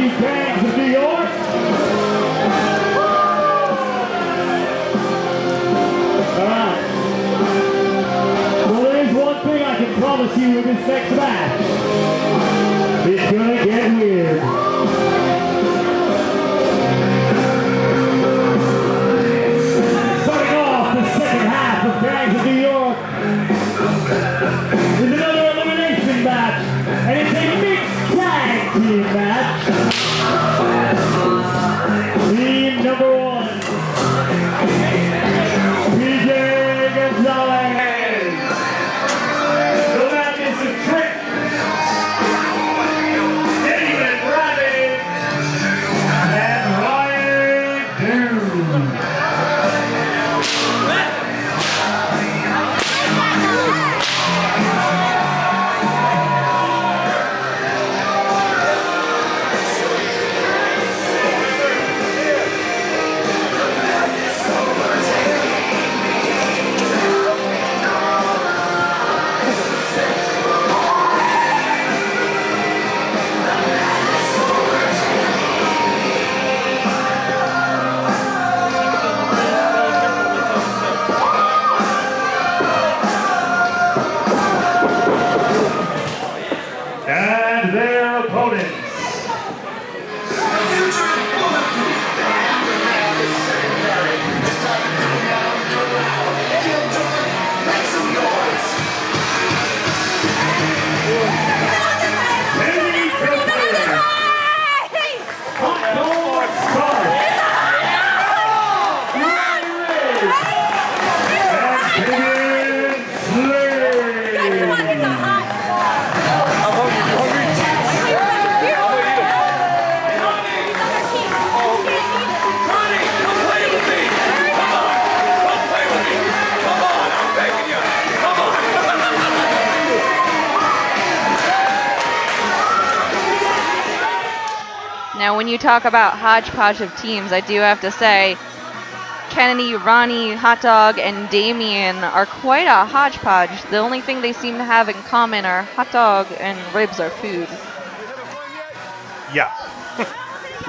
you gangs of New York. Alright. Well, there's one thing I can promise you with this next match. It's gonna get weird. Starting off the second half of Gangs of New York is another elimination match, and it's a mixed tag team match. Team number 1, PJ Gonzalez. The madness of Trick. Damon, Ravage, and Ryan Doom. And their opponents. Kennedi, Copeland. Hotdog, Scotty. Ravage. And Damian, Slade. Now, when you talk about hodgepodge of teams, I do have to say Kennedi, Ronnie, Hotdog, and Damian are quite a hodgepodge. The only thing they seem to have in common are hot dog and ribs are food. Yes.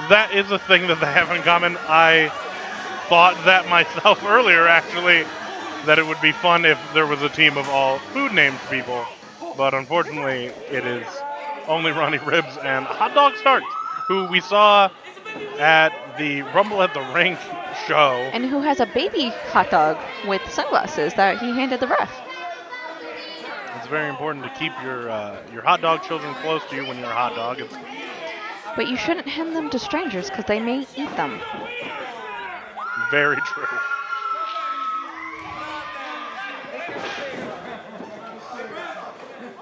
That is a thing that they have in common. I thought that myself earlier, actually, that it would be fun if there was a team of all food-named people. But unfortunately, it is only Ronnie Ribs and Hot Dog Starks, who we saw at the Rumble at the Rink show. And who has a baby hot dog with sunglasses that he handed the ref. It's very important to keep your hot dog children close to you when you're a hot dog. But you shouldn't hand them to strangers because they may eat them. Very true.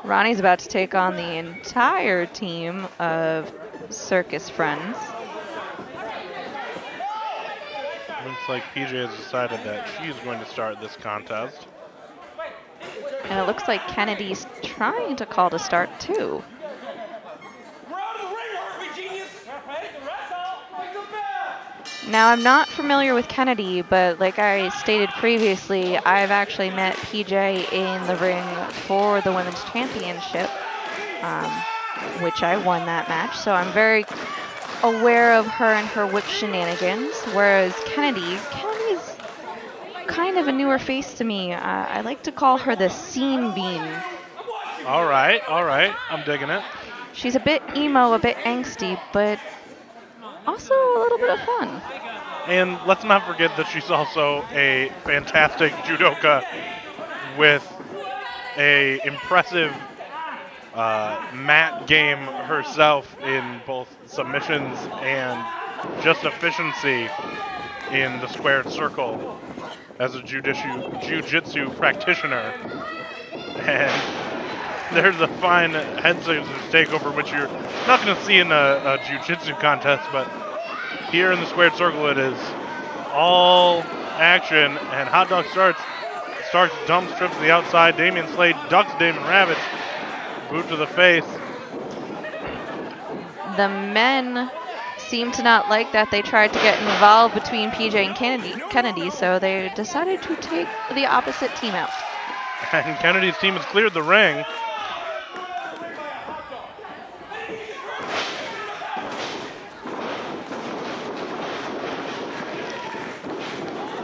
Ronnie's about to take on the entire team of circus friends. Looks like PJ has decided that she's going to start this contest. And it looks like Kennedi's trying to call to start too. Now, I'm not familiar with Kennedi, but like I stated previously, I've actually met PJ in the ring for the Women's Championship, which I won that match. So I'm very aware of her and her whip shenanigans, whereas Kennedi's kind of a newer face to me. I like to call her the scene bean. All right, I'm digging it. She's a bit emo, a bit angsty, but also a little bit of fun. And let's not forget that she's also a fantastic judoka with a impressive mat game herself in both submissions and just efficiency in the squared circle as a jiu-jitsu practitioner. And there's a fine head scissors takeover, which you're not going to see in a jiu-jitsu contest, but here in the squared circle it is all action, and Hot Dog Starks dumps, trips to the outside. Damian Slade ducks Damon Ravage. Boot to the face. The men seem to not like that. They tried to get involved between PJ and Kennedi, so they decided to take the opposite team out. And Kennedi's team has cleared the ring.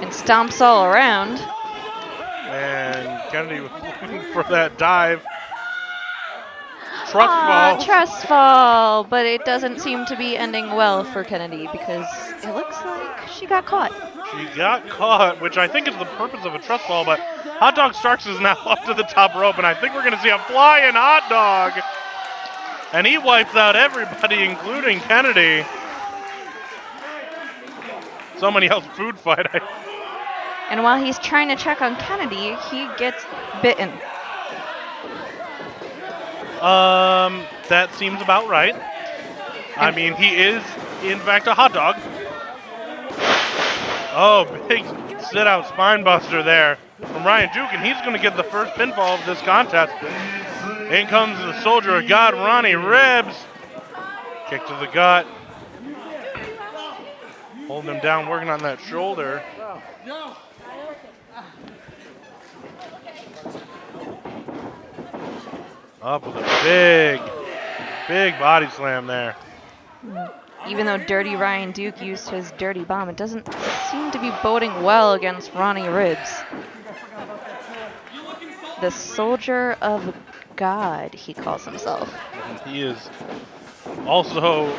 and stomps all around. And Kennedy was looking for that dive. Trust fall. Trust fall, but it doesn't seem to be ending well for Kennedy because it looks like she got caught. She got caught, which I think is the purpose of a trust fall, but Hotdog Starks is now up to the top rope, and I think we're going to see a flying Hotdog. And he wipes out everybody, including Kennedy. Somebody else food fight. And while he's trying to check on Kennedy, he gets bitten. That seems about right. I mean, he is, in fact, a hot dog. Oh, big sit-out spine buster there from Ryan Duke, and he's going to get the first pinfall of this contest. In comes the soldier of God, Ronnie Ribs. Kick to the gut. Holding him down, working on that shoulder. Up with a big body slam there. Even though Dirty Ryan Duke used his dirty bomb, it doesn't seem to be boding well against Ronnie Ribs. The soldier of God, he calls himself. And he is also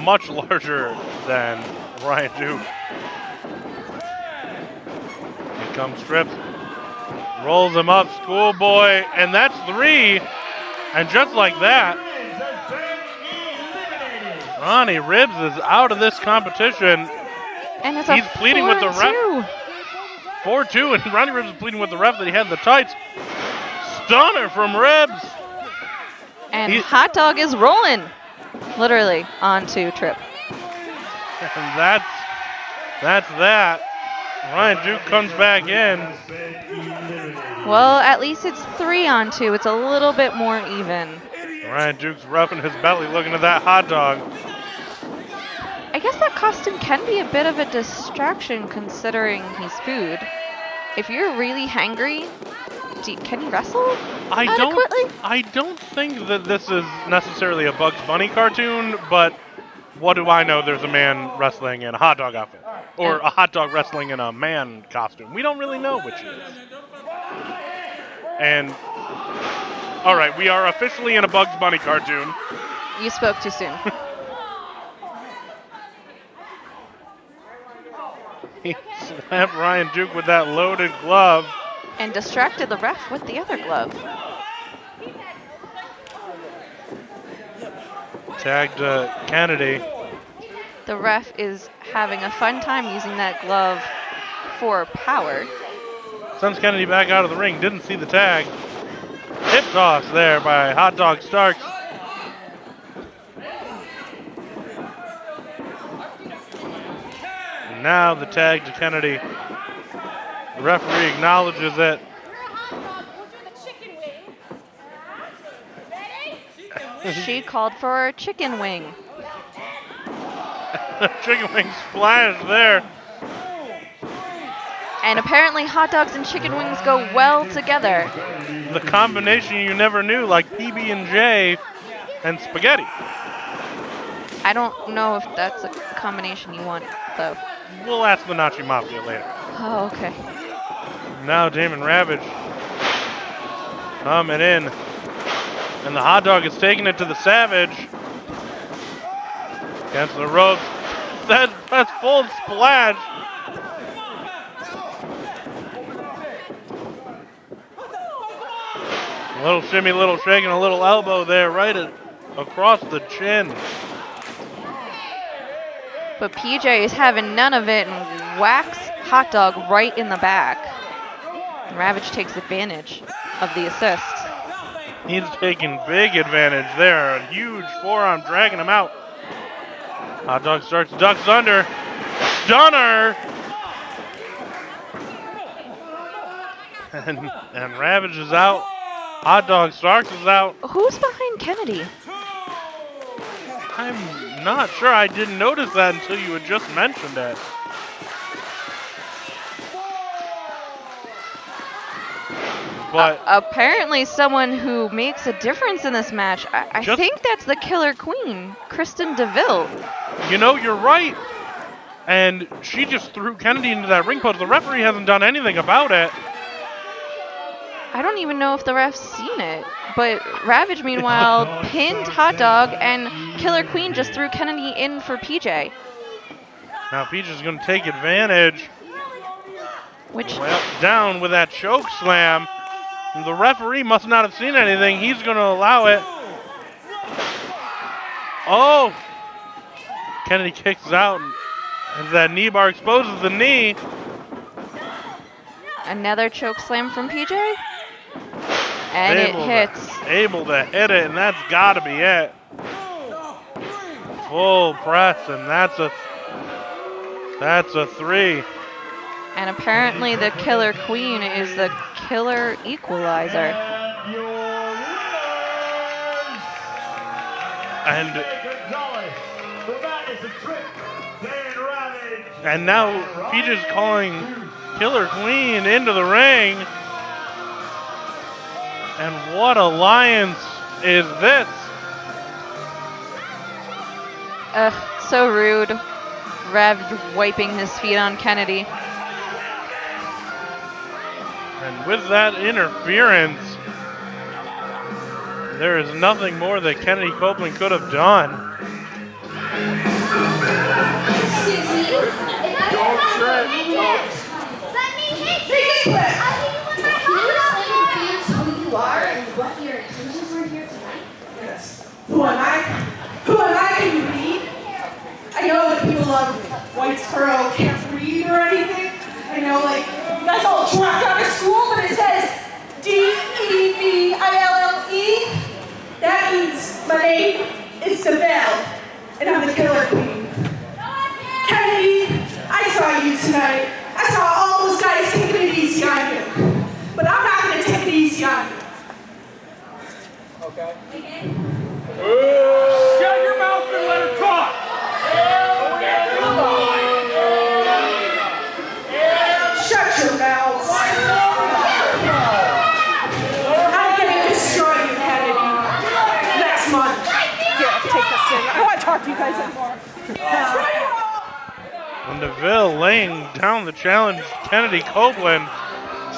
much larger than Ryan Duke. Here comes Strips. Rolls him up, schoolboy, and that's 3. And just like that, Ronnie Ribs is out of this competition. And it's He's pleading with the ref. 4-2, and Ronnie Ribs is pleading with the ref that he had the tights. Stunner from Ribs. And Hot Dog is rolling, literally, onto Trip. And that's that. Ryan Duke comes back in. Well, at least it's 3-on-2. It's a little bit more even. Ryan Duke's roughing his belly looking at that hot dog. I guess that costume can be a bit of a distraction considering he's food. If you're really hangry, can you wrestle adequately? I don't think that this is necessarily a Bugs Bunny cartoon, but what do I know? There's a man wrestling in a hot dog outfit. Or a hot dog wrestling in a man costume. We don't really know which it is. And, all right, we are officially in a Bugs Bunny cartoon. You spoke too soon. He slapped Ryan Duke with that loaded glove. And distracted the ref with the other glove. Tagged Kennedy. The ref is having a fun time using that glove for power. Sends Kennedy back out of the ring. Didn't see the tag. Hip toss there by Hot Dog Starks. And now the tag to Kennedy. The referee acknowledges it. She called for a chicken wing. Chicken wing splash there. And apparently hot dogs and chicken wings go well together. The combination you never knew, like PB&J and spaghetti. I don't know if that's a combination you want, though. We'll ask the Nachi Mafia later. Oh, okay. Now Damon Ravage coming in. And the hot dog is taking it to the Savage. Against the ropes. That's full splash. A little shimmy, little shake, and a little elbow there right across the chin. But PJ is having none of it and whacks Hot Dog right in the back. And Ravage takes advantage of the assist. He's taking big advantage there. A huge forearm dragging him out. Hot Dog starts, ducks under. Stunner! And Ravage is out. Hot Dog Starks is out. Who's behind Kennedy? I'm not sure. I didn't notice that until you had just mentioned it. But apparently someone who makes a difference in this match. I think that's the Killer Queen, Kristen DeVille. You know, you're right. And she just threw Kennedi into that ring post. The referee hasn't done anything about it. I don't even know if the ref's seen it. But Ravage, meanwhile, pinned Hotdog, and Killer Queen just threw Kennedi in for PJ. Now Peach is going to take advantage. Which Well, down with that choke slam. The referee must not have seen anything. He's going to allow it. Oh! Kennedi kicks out as that knee bar exposes the knee. another choke slam from PJ. And it hits. Able to hit it, and that's got to be it. Full press, and that's a 3. And apparently the Killer Queen is the killer equalizer. And now Peaches calling Killer Queen into the ring. And what alliance is this? So rude. Ravage wiping his feet on Kennedi. And with that interference, there is nothing more that Kennedi Copeland could have done. Don't trip. Let me hit you. Who you are and what your intentions were here tonight? Yes. Who am I? Who am I? Can you read? I know that people of Whitesboro can't read or anything. I know, like, you guys all dropped out of school, but it says Deville. That means my name is Deville, and I'm the Killer Queen. Kennedi, I saw you tonight. I saw all those guys taking it easy on you. But I'm not going to take it easy on you. Okay. Shut your mouth and let her talk! Shut your mouth. I'm going to destroy you, Kennedi. Next month. Here, take this thing. I don't want to talk to you guys anymore. And DeVille laying down the challenge, Kennedi Copeland,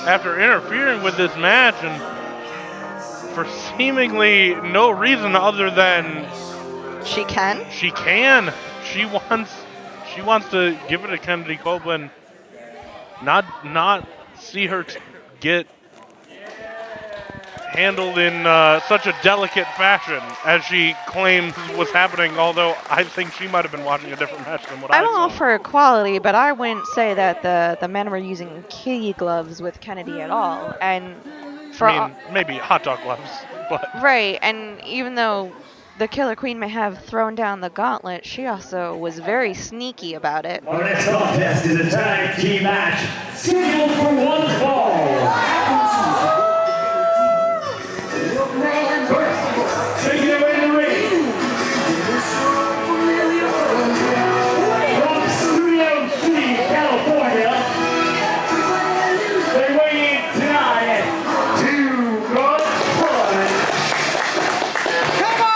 after interfering with this match and for seemingly no reason other than She can? she can. She wants to give it to Kennedi Copeland, not see her get handled in such a delicate fashion as she claims was happening, although I think she might have been watching a different match than what I I'm saw. all for equality, but I wouldn't say that the men were using kitty gloves with Kennedi at all. And for I mean, maybe hot dog gloves, but right, and even though the Killer Queen may have thrown down the gauntlet, she also was very sneaky about it. Our next contest is a tag team match scheduled for one fall. First, taking away the ring from Studio City, California. They weigh in tonight at 2 guns front. Come on!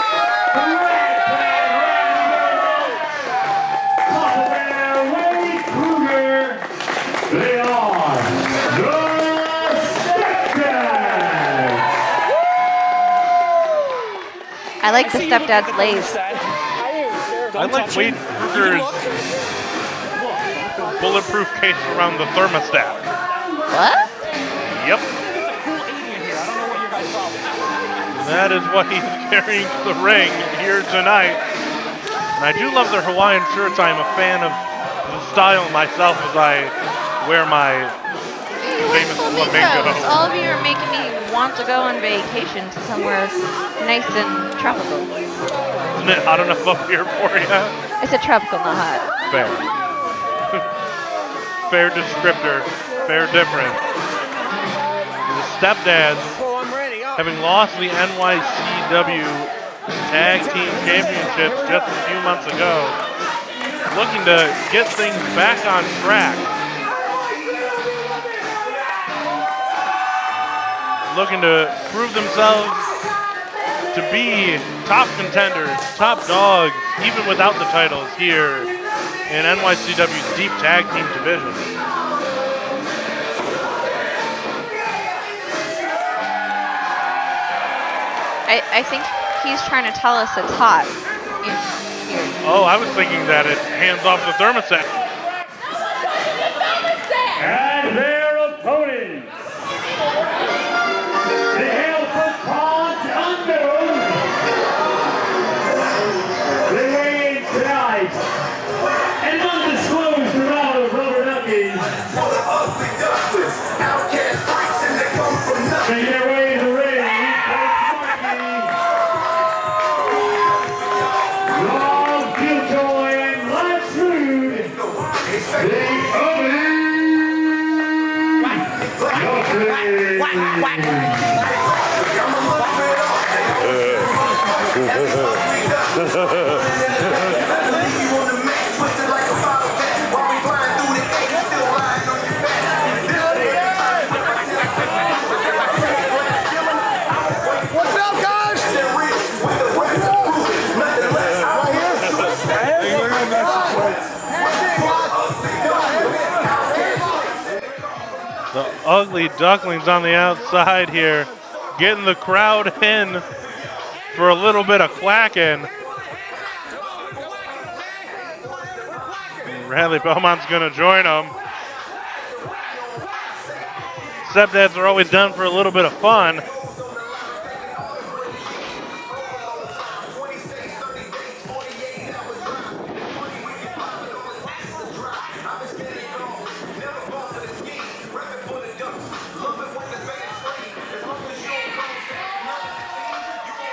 They are the Stepdads! I like the Stepdads lays. I like Wade Kruger's bulletproof case around the thermostat. What? Yep. That is what he's carrying to the ring here tonight. And I do love their Hawaiian shirts. I am a fan of the style myself as I wear my famous flamingo. All of you are making me want to go on vacation to somewhere nice and tropical. Isn't it hot enough up here for you? It's a tropical, not hot. Fair. Fair descriptor. Fair difference. The Stepdads, having lost the NYCW Tag Team Championships just a few months ago, looking to get things back on track. Looking to prove themselves to be top contenders, top dogs, even without the titles here in NYCW's deep tag team division. I think he's trying to tell us it's hot. Oh, I was thinking that it's hands off the thermostat. And their opponents, they hail from Ponds Unknown. They weigh in tonight. An undisclosed amount of rubber duckies. They get away in the ring. Rob Gilcoy and Lance Rude. The What's up, guys? The ugly Ducklings on the outside here, getting the crowd in for a little bit of quacking. Bradley Belmont's going to join them. Stepdads are always down for a little bit of fun.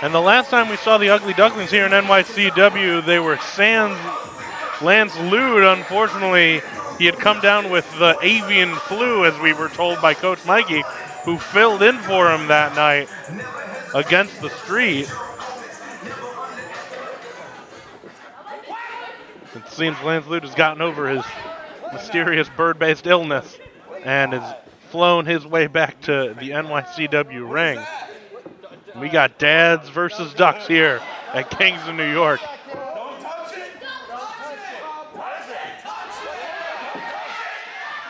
And the last time we saw the Ugly Ducklings here in NYCW, they were sans Lance Lude. Unfortunately, he had come down with the avian flu, as we were told by Coach Mikey, who filled in for him that night against the Street. It seems Lance Lude has gotten over his mysterious bird-based illness and has flown his way back to the NYCW ring. We got dads versus ducks here at Kingston, New York.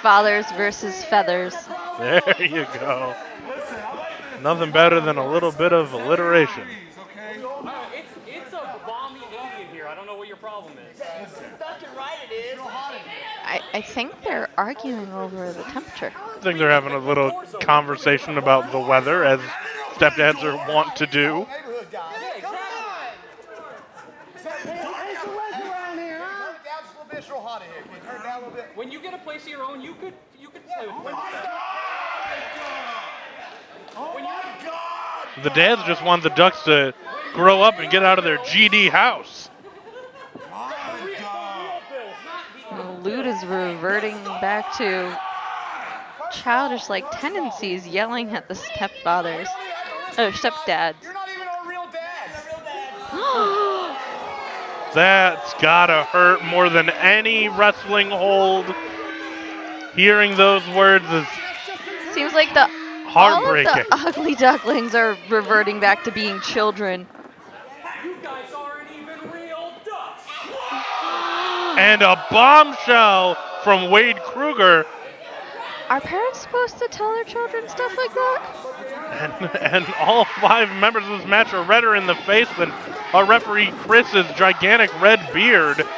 Fathers versus feathers. There you go. Nothing better than a little bit of alliteration. It's a balmy 80 in here. I don't know what your problem is. I think they're arguing over the temperature. I think they're having a little conversation about the weather, as stepdads are wont to do. When you get a place of your own, you could play with wind. The dads just want the ducks to grow up and get out of their GD house. Lude is reverting back to childish-like tendencies, yelling at the stepfathers. Oh, stepdads. You're not even our real dad. That's gotta hurt more than any wrestling hold. Hearing those words is Seems like all of heartbreaking. the Ugly Ducklings are reverting back to being children. You guys aren't even real ducks. And a bombshell from Wade Kruger. Are parents supposed to tell their children stuff like that? And all 5 members of this match are redder in the face than our referee Chris's gigantic red beard. Are we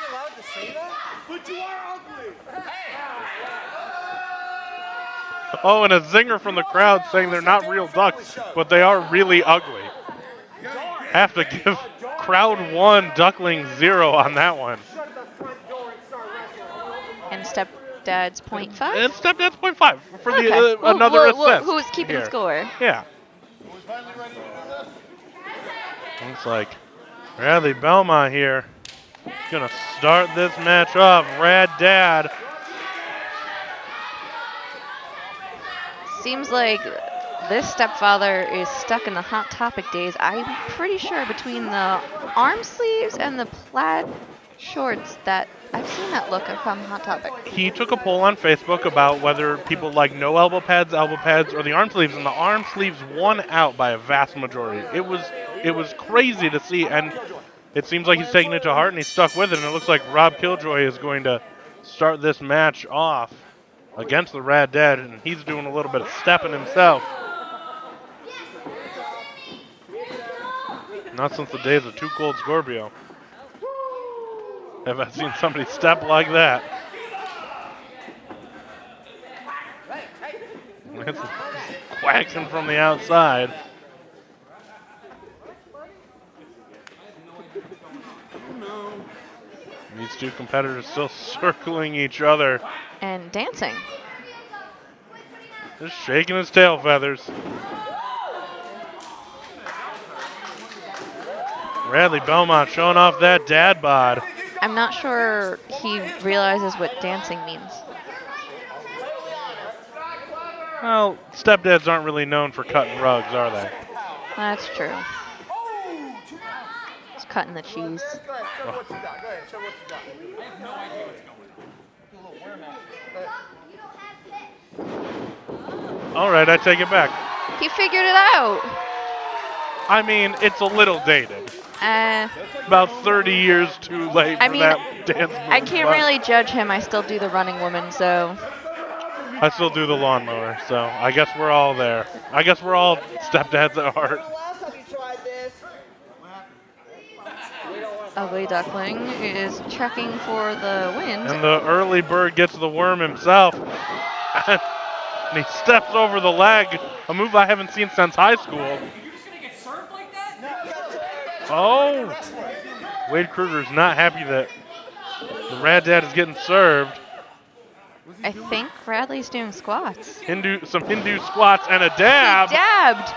allowed to say that? But you are ugly. Oh, and a zinger from the crowd saying they're not real ducks, but they are really ugly. Have to give crowd 1, Duckling 0 on that one. And stepdad's 0.5? And stepdad's 0.5 for Okay. the another assist. Who's keeping here. score? Yeah. Looks like Bradley Belmont here is gonna start this match off. Rad Dad. Seems like this stepfather is stuck in the Hot Topic days. I'm pretty sure between the arm sleeves and the plaid shorts that I've seen that look from Hot Topic. He took a poll on Facebook about whether people like no elbow pads, or the arm sleeves, and the arm sleeves won out by a vast majority. It was crazy to see, and it seems like he's taking it to heart and he's stuck with it. And it looks like Rob Killjoy is going to start this match off against the Rad Dad, and he's doing a little bit of stepping himself. Not since the days of Too Cold Scorpio have I seen somebody step like that. It's quacking from the outside. These two competitors still circling each other. And dancing. Just shaking his tail feathers. Bradley Belmont showing off that dad bod. I'm not sure he realizes what dancing means. Well, stepdads aren't really known for cutting rugs, are they? That's true. It's cutting the cheese. All right, I take it back. He figured it out. I mean, it's a little dated. About 30 years too late for that dance move. I can't really judge him. I still do the running woman, so. I still do the lawnmower, so I guess we're all there. I guess we're all stepdads at heart. Ugly Duckling is checking for the wind. And the early bird gets the worm himself. And he steps over the leg, a move I haven't seen since high school. Oh! Wade Kruger's not happy that the Rad Dad is getting served. I think Bradley's doing squats. Some Hindu squats and a dab. He dabbed!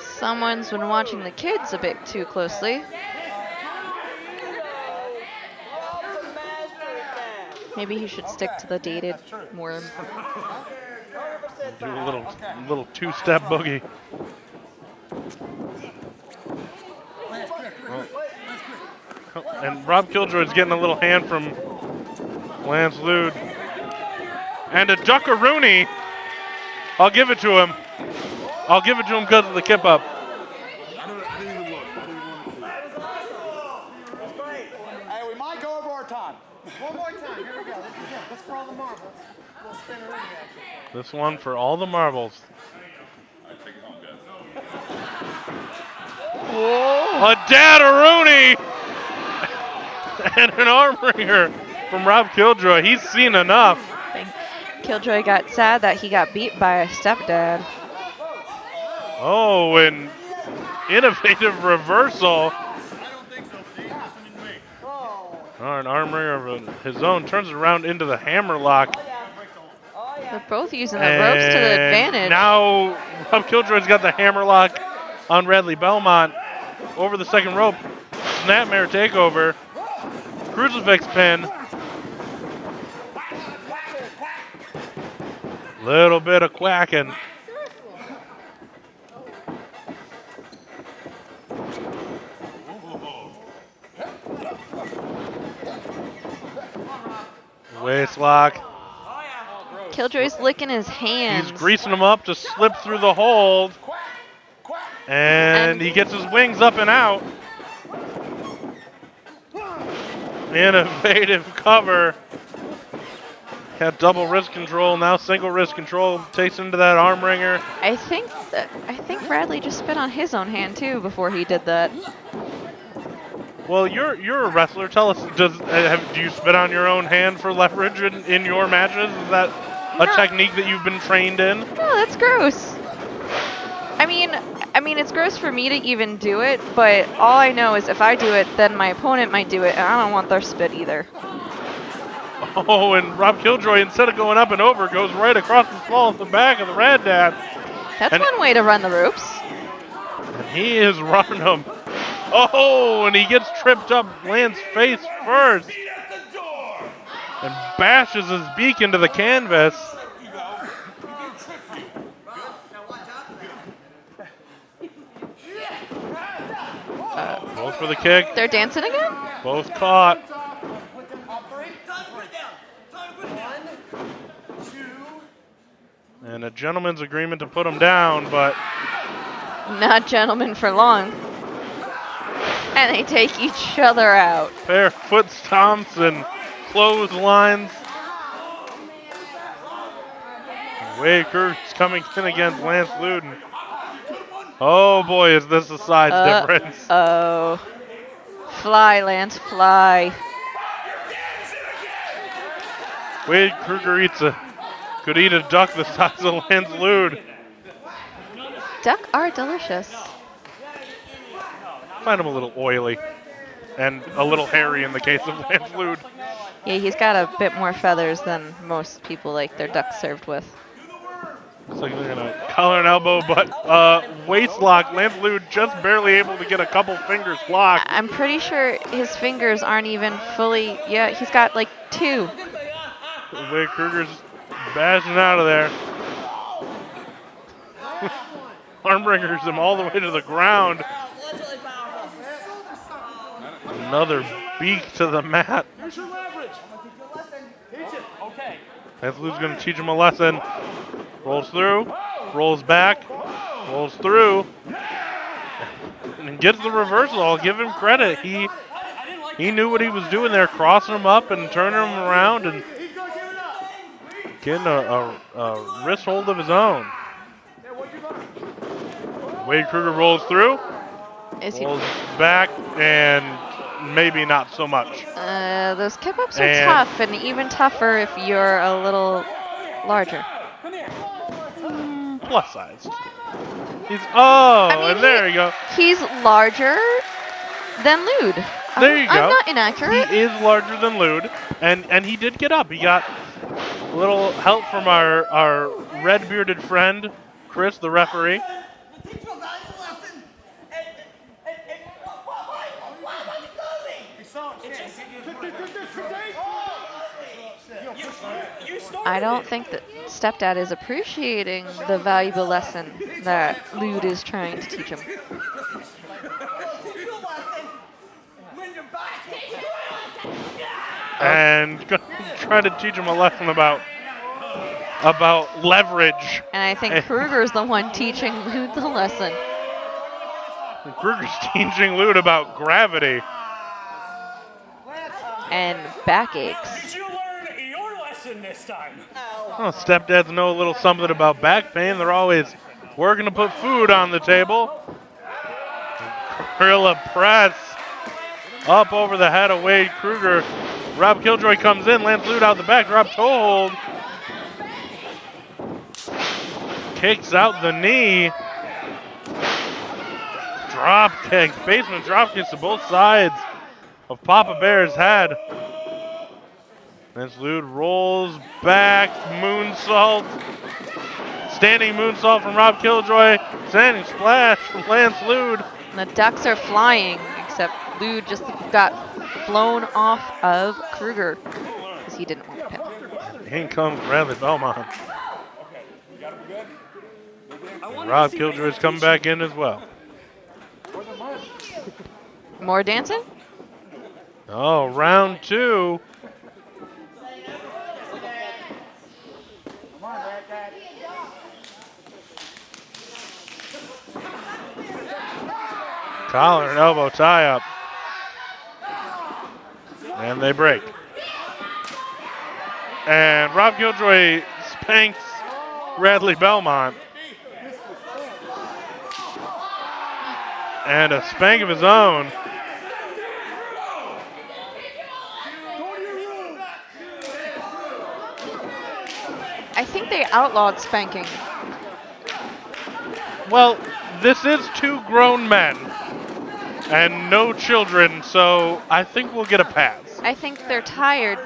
Someone's been watching the kids a bit too closely. Maybe he should stick to the dated worm. Do a little two-step boogie. And Rob Killjoy's getting a little hand from Lance Lude. And a duckaroonie. I'll give it to him. I'll give it to him because of the kip up. Hey, we might go over our time. One more time. Here we go. This is it. This for all the marbles. We'll spin a ring action. This one for all the marbles. Whoa! A dadaroonie! And an arm wringer from Rob Killjoy. He's seen enough. I think Killjoy got sad that he got beat by a stepdad. Oh, an innovative reversal. Oh, an arm wringer of his own turns it around into the hammerlock. They're both using the ropes to the advantage. Now Rob Killjoy's got the hammerlock on Bradley Belmont over the second rope. Snapmare takeover. Crucifix pin. Little bit of quacking. Waist lock. Killjoy's licking his hands. He's greasing him up to slip through the hold. And he gets his wings up and out. Innovative cover. Got double wrist control, now single wrist control. Takes into that arm wringer. I think Bradley just spit on his own hand too before he did that. Well, you're a wrestler. Tell us, do you spit on your own hand for leverage in your matches? Is that a technique that you've been trained in? No, that's gross. I mean, it's gross for me to even do it, but all I know is if I do it, then my opponent might do it, and I don't want their spit either. Oh, and Rob Killjoy, instead of going up and over, goes right across the small at the back of the Rad Dad. That's one way to run the ropes. And he is running them. Oh, and he gets tripped up, lands face first. And bashes his beak into the canvas. Both for the kick. They're dancing again? Both caught. And a gentleman's agreement to put him down, but not gentlemen for long. And they take each other out. Fair foot stomps and clotheslines. Wade Kruger's coming in against Lance Luden. Oh boy, is this a size difference. Oh. Fly, Lance, fly. Wade Kruger could eat a duck the size of Lance Lude. Duck are delicious. Find him a little oily and a little hairy in the case of Lance Lude. Yeah, he's got a bit more feathers than most people like their ducks served with. Looks like they're gonna collar and elbow, but waist lock. Lance Lude just barely able to get a couple fingers blocked. I'm pretty sure his fingers aren't even fully. Yeah, he's got like 2. Wade Kruger's bashing out of there. Armbringers him all the way to the ground. Another beak to the mat. Lance Lude's gonna teach him a lesson. Rolls through, rolls back, rolls through, and gets the reversal. I'll give him credit. He knew what he was doing there, crossing him up and turning him around and getting a wrist hold of his own. Wade Kruger rolls through, rolls back, and maybe not so much. Those kip-ups are tough, and even tougher if you're a little larger. Plus size. And there you go. He's larger than Lude. There you go. I'm not inaccurate. He is larger than Lude, and he did get up. He got a little help from our red-bearded friend, Chris, the referee. I don't think that Stepdad is appreciating the valuable lesson that Lude is trying to teach him. And trying to teach him a lesson about leverage. And I think Kruger's the one teaching Lude the lesson. Kruger's teaching Lude about gravity. And backaches. Did you learn your lesson this time? Well, stepdads know a little something about back pain. They're always working to put food on the table. Gorilla press up over the head of Wade Kruger. Rob Killjoy comes in. Lance Lude out the back. Drop toe hold. Kicks out the knee. Drop kick. Basement drop kicks to both sides of Papa Bear's head. Lance Lude rolls back, moonsault. Standing moonsault from Rob Killjoy. Standing splash from Lance Lude. And the ducks are flying, except Lude just got blown off of Kruger because he didn't want to pin. In comes Bradley Belmont. Rob Killjoy's coming back in as well. More dancing? Oh, round 2. Collar and elbow tie up. And they break. And Rob Killjoy spanks Bradley Belmont. And a spank of his own. I think they outlawed spanking. Well, this is 2 grown men and no children, so I think we'll get a pass. I think they're tired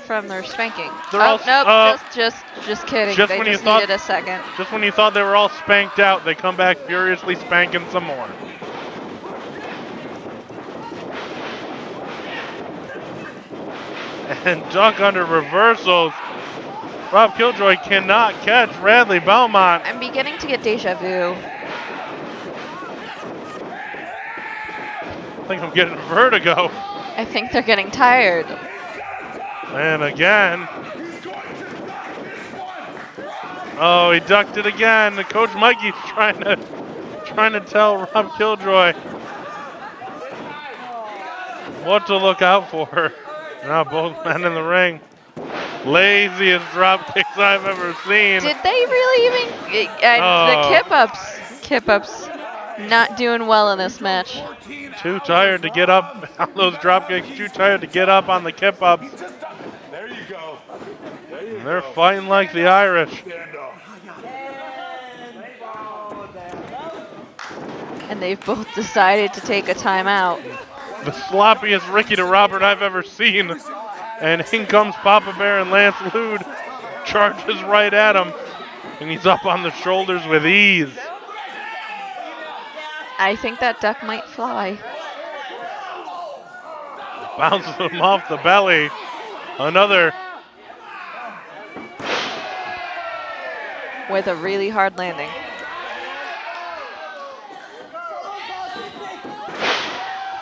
from their spanking. They're all, nope, just kidding. Just they when just you thought, needed a second. Just when you thought they were all spanked out, they come back furiously spanking some more. And duck under reversals. Rob Killjoy cannot catch Bradley Belmont. I'm beginning to get deja vu. I think I'm getting vertigo. I think they're getting tired. And again. Oh, he ducked it again. Coach Mikey's trying to tell Rob Killjoy. what to look out for. Now both men in the ring. Laziest drop kicks I've ever seen. Did they really even? The kip ups, not doing well in this match. Too tired to get up on those drop kicks. Too tired to get up on the kip ups. There you go. And they're fighting like the Irish. And they've both decided to take a timeout. The sloppiest Ricky to Robert I've ever seen. And in comes Papa Bear, and Lance Lude charges right at him. And he's up on the shoulders with ease. I think that duck might fly. Bounces him off the belly. Another. With a really hard landing.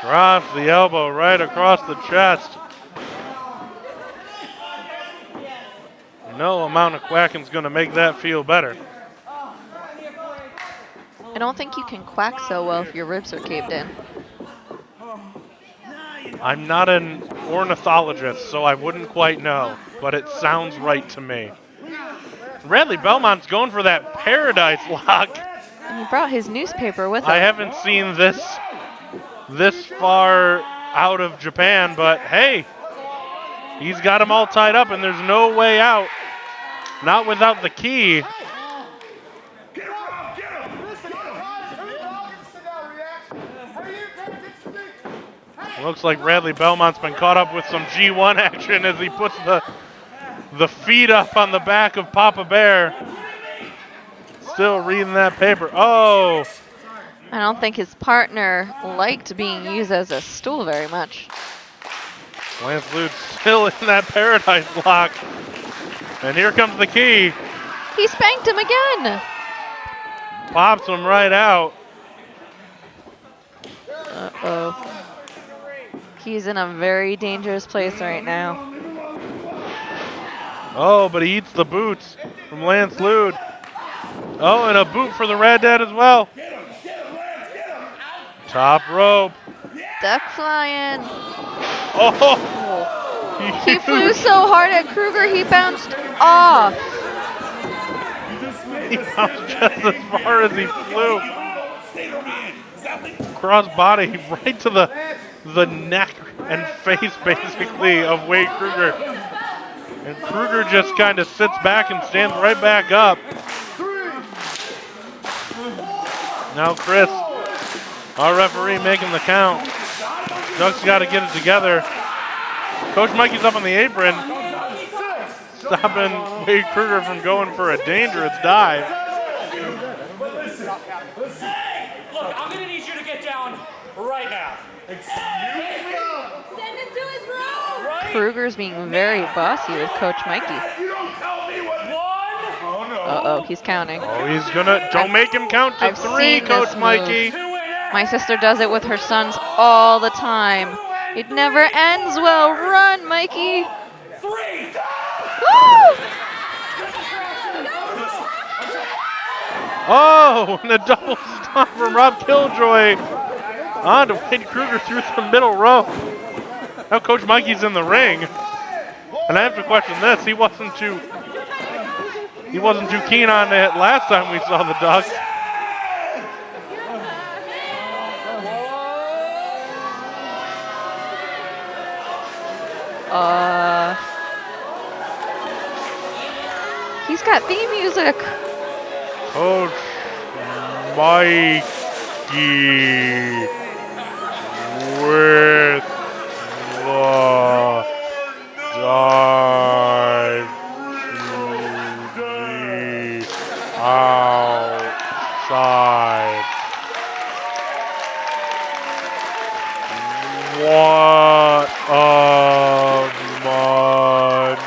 Drops the elbow right across the chest. No amount of quacking's going to make that feel better. I don't think you can quack so well if your ribs are caved in. I'm not an ornithologist, so I wouldn't quite know, but it sounds right to me. Radley Belmont's going for that paradise lock. And he brought his newspaper with him. I haven't seen this far out of Japan, but hey, he's got them all tied up and there's no way out. Not without the key. Looks like Radley Belmont's been caught up with some G1 action as he puts the feet up on the back of Papa Bear. Still reading that paper. Oh! I don't think his partner liked being used as a stool very much. Lance Lude still in that paradise lock. And here comes the key. He spanked him again. Pops him right out. Uh-oh. He's in a very dangerous place right now. Oh, but he eats the boots from Lance Lude. Oh, and a boot for the Rad Dad as well. Top rope. Duck flying. Oh! He flew so hard at Kruger, he bounced off. He bounced just as far as he flew. Cross body right to the neck and face, basically, of Wade Kruger. And Kruger just kind of sits back and stands right back up. Now Chris, our referee, making the count. Duck's got to get it together. Coach Mikey's up on the apron, stopping Wade Kruger from going for a dangerous dive. Look, I'm gonna need you to get down right now. Send it to his room. Right? Kruger's being very bossy with Coach Mikey. Uh-oh, he's counting. Oh, he's gonna, don't make him count to I've three, seen Coach this Mikey. My sister does it with her sons all the time. It never ends well. Run, Mikey. 3. Woo! Oh, and a double stomp from Rob Killjoy on to Wade Kruger through the middle row. Now Coach Mikey's in the ring. And I have to question this. He wasn't too keen on it last time we saw the Ducks. He's got theme music. Coach Mikey with the dive to the outside. What a maneuver.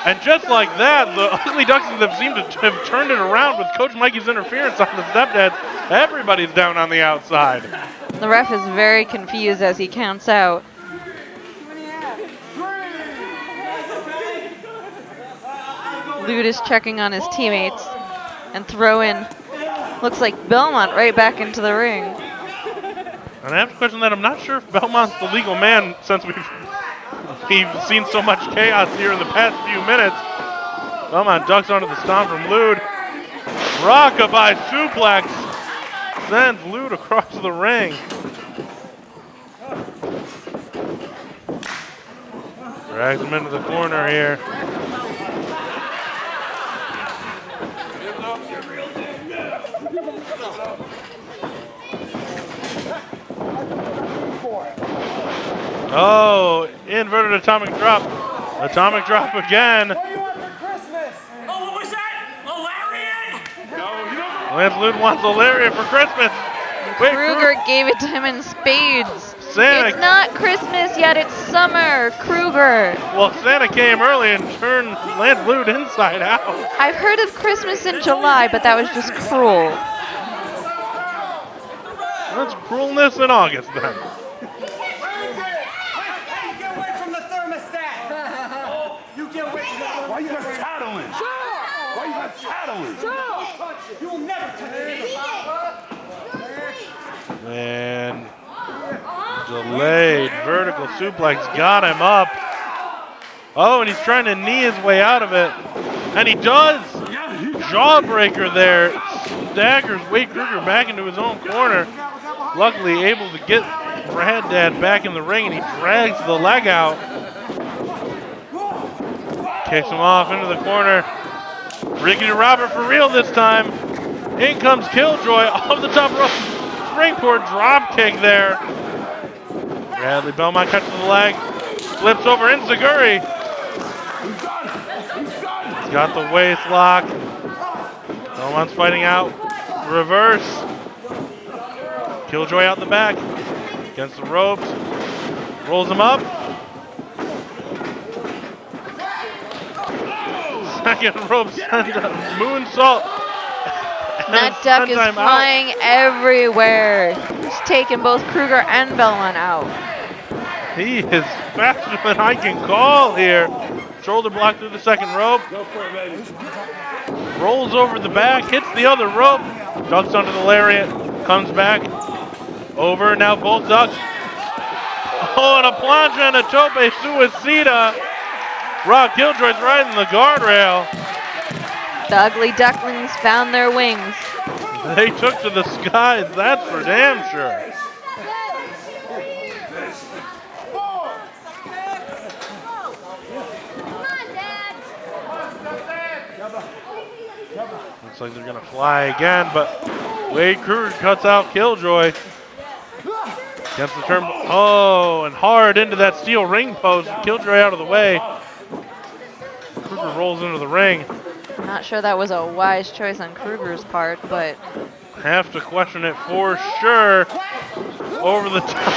And just like that, the Ugly Ducklings have seemed to have turned it around with Coach Mikey's interference on the Stepdads. Everybody's down on the outside. The ref is very confused as he counts out. Lude is checking on his teammates and throwing Looks like Belmont right back into the ring. And I have to question that. I'm not sure if Belmont's the legal man since we've seen so much chaos here in the past few minutes. Belmont ducks onto the stomp from Lude. Rockabye suplex sends Lude across the ring. Drags him into the corner here. Oh, inverted atomic drop. Atomic drop again. What do you want for Christmas? Oh, what was that? A lariat? Lance Lude wants a lariat for Christmas. Wait, Kruger gave it to him in spades. Santa. It's not Christmas yet, it's summer. Kruger. Well, Santa came early and turned Lance Lude inside out. I've heard of Christmas in July, but that was just cruel. That's cruelness in August then. Hey, get away from the thermostat! You get away from that. Why you guys tattling? Why you guys tattling? You'll never touch me. And delayed vertical suplex got him up. Oh, and he's trying to knee his way out of it. And he does. Jawbreaker there. Staggers Wade Kruger back into his own corner. Luckily able to get Brad Dad back in the ring, and he drags the leg out. Kicks him off into the corner. Rickety Robert for real this time. In comes Killjoy off the top rope. Springboard drop kick there. Bradley Belmont catches the leg. Flips over Enziguri. He's got the waist lock. Belmont's fighting out. Reverse. Killjoy out the back. Against the ropes. Rolls him up. Second rope sends a moonsault. That duck is flying everywhere. He's taking both Kruger and Belmont out. He is faster than I can call here. Shoulder block through the second rope. Go for it, baby. Rolls over the back, hits the other rope. Ducks onto the lariat. Comes back. Over, now both ducks. Oh, and a plancha and a tope suicida. Rock Killjoy's riding the guardrail. The ugly Ducklings found their wings. They took to the skies, that's for damn sure. Looks like they're gonna fly again, but Wade Kruger cuts out Killjoy. Against the turn, oh, and hard into that steel ring post. Killjoy out of the way. Kruger rolls into the ring. Not sure that was a wise choice on Kruger's part, but have to question it for sure. Over the top.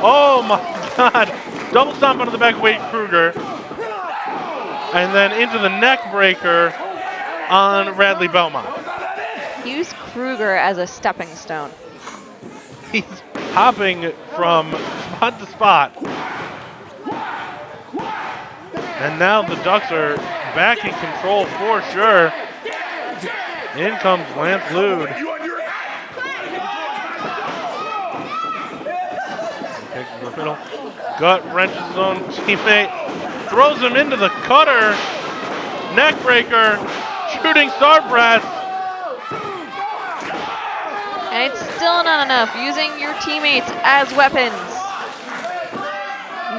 Oh my God. Double stomp onto the back of Wade Kruger. And then into the neck breaker on Bradley Belmont. use Kruger as a stepping stone. He's hopping from spot to spot. And now the Ducks are back in control for sure. In comes Lance Lude. Kicks to the middle. Gut wrenches his own teammate. Throws him into the cutter. Neck breaker. Shooting star press. And it's still not enough. Using your teammates as weapons.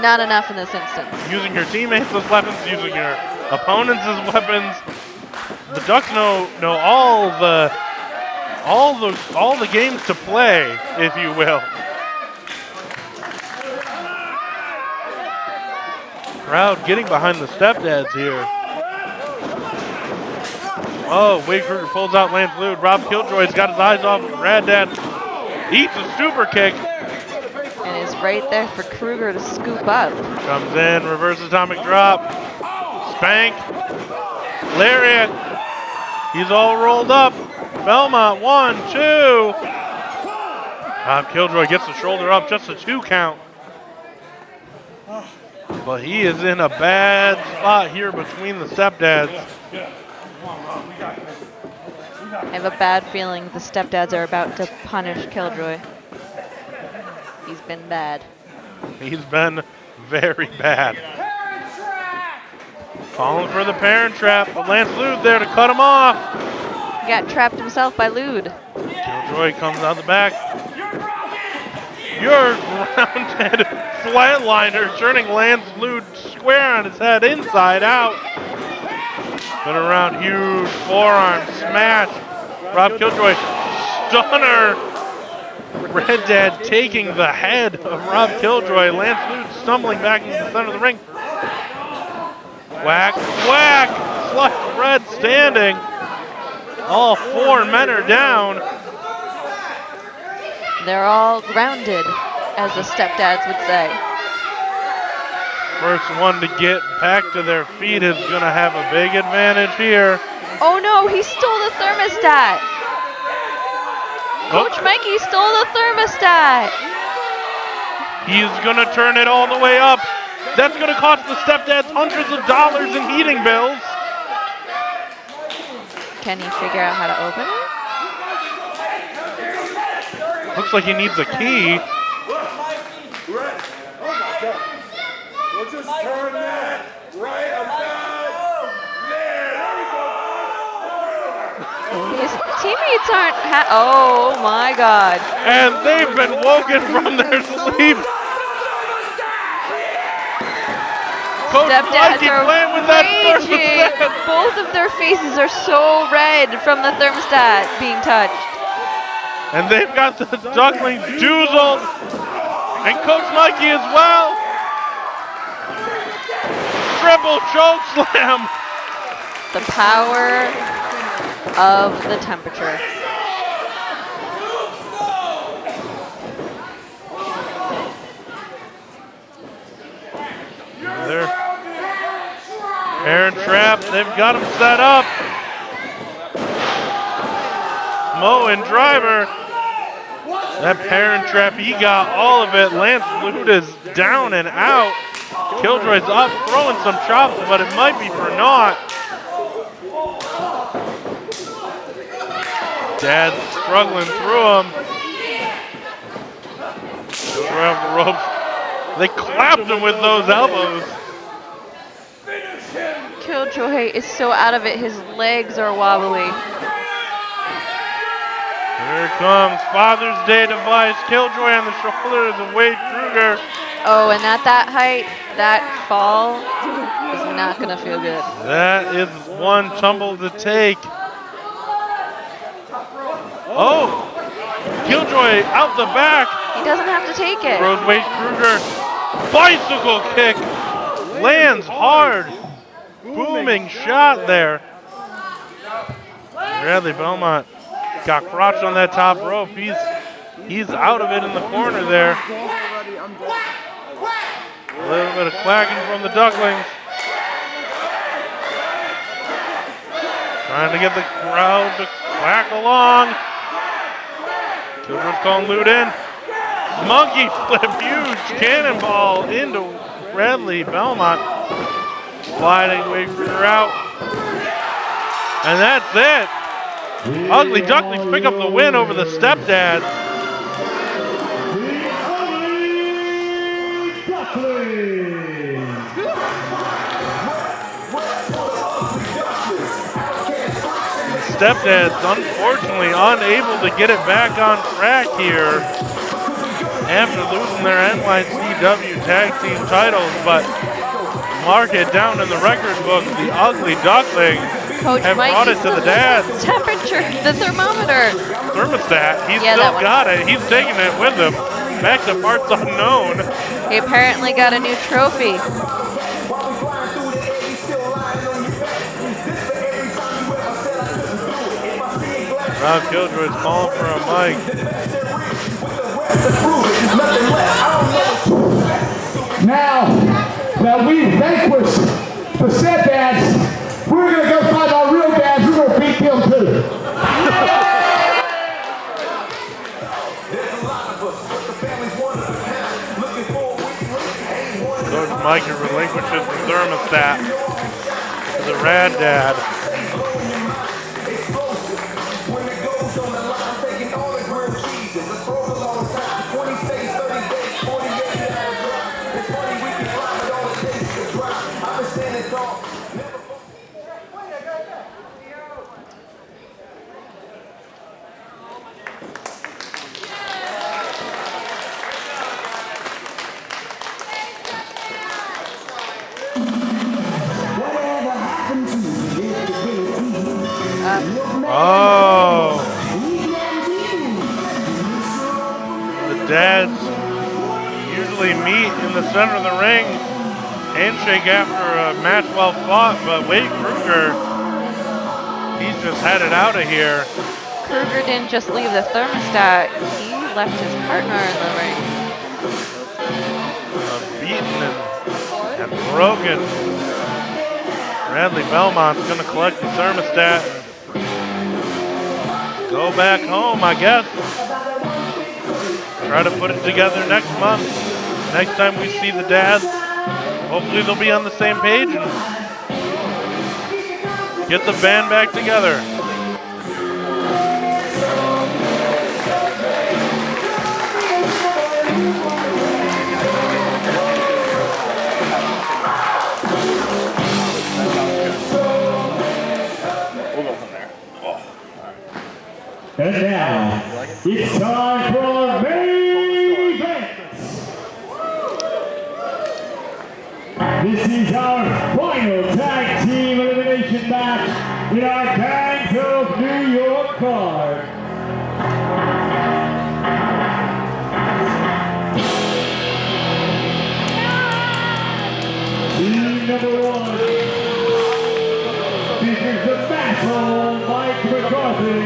Not enough in this instance. Using your teammates as weapons, using your opponents as weapons. The Ducks know all the games to play, if you will. Crowd getting behind the Stepdads here. Oh, Wade Kruger pulls out Lance Lude. Rob Killjoy's got his eyes off Rad Dad. Eats a super kick. And is right there for Kruger to scoop up. Comes in, reverse atomic drop. Spank. Lariat. He's all rolled up. Belmont, 1, 2. Rob Killjoy gets the shoulder up, just a 2 count. But he is in a bad spot here between the Stepdads. I have a bad feeling the Stepdads are about to punish Killjoy. He's been bad. He's been very bad. Calling for the parent trap, but Lance Lude there to cut him off. He got trapped himself by Lude. Killjoy comes out the back. Your roundhead flatliner turning Lance Lude square on his head, inside out. Spin around, huge forearm smash. Rob Killjoy, stunner. Red Dad taking the head of Rob Killjoy. Lance Lude stumbling back into the center of the ring. Whack, whack. Slyke Red standing. All 4 men are down. They're all grounded, as the Stepdads would say. First one to get back to their feet is going to have a big advantage here. Oh no, he stole the thermostat. Coach Mikey stole the thermostat. He's going to turn it all the way up. That's going to cost the Stepdads hundreds of dollars in heating bills. Can he figure out how to open it? Looks like he needs a key. We'll just turn that right about there. His teammates aren't oh my god. And they've been woken from their sleep. Coach Stepdads Mikey are playing with that raging. thermostat. Both of their faces are so red from the thermostat being touched. And they've got the Ducklings doozled. And Coach Mikey as well. Triple choke slam. The power of the temperature. They're parent trap. They've got him set up. Mo and Driver. That parent trap, he got all of it. Lance Lude is down and out. Killjoy's up, throwing some chops, but it might be for naught. Dad's struggling through him. Killjoy off the ropes. They clapped him with those elbows. Killjoy is so out of it, his legs are wobbly. Here comes Father's Day device. Killjoy on the shoulders of Wade Kruger. Oh, and at that height, that fall is not gonna feel good. That is one tumble to take. Oh! Killjoy out the back. He doesn't have to take it. Throws Wade Kruger. Bicycle kick. Lands hard. Booming shot there. Bradley Belmont got crotched on that top rope. He's out of it in the corner there. A little bit of clacking from the Ducklings. Trying to get the crowd to clack along. Killjoy's calling Lude in. Monkey flip, huge cannonball into Bradley Belmont. Sliding Wade Kruger out. And that's it. Ugly Ducklings pick up the win over the Stepdads. Stepdads unfortunately unable to get it back on track here after losing their Endline CW tag team titles, but mark it down in the record book, the Ugly Ducklings have brought it to the dads. Temperature, the thermometer. Thermostat, he's still got it. He's taking it with him. Back to parts unknown. He apparently got a new trophy. Rob Killjoy's calling for a mic. Now that we vanquished the Stepdads, we're going to go find our real dads. We're going to beat them too. Coach Mikey relinquishes the thermostat to the Rad Dad. Oh. The dads usually meet in the center of the ring. Handshake after a match well fought, but Wade Kruger, he's just headed out of here. Kruger didn't just leave the thermostat, he left his partner in the ring. Beaten and broken. Bradley Belmont's gonna collect the thermostat and go back home, I guess. Try to put it together next month. Next time we see the dads, hopefully they'll be on the same page and get the band back together. And now, it's time for our main event. This is our final tag team elimination match in our Gangs of New York card. Team number 1 features the massive Mike McCarthy.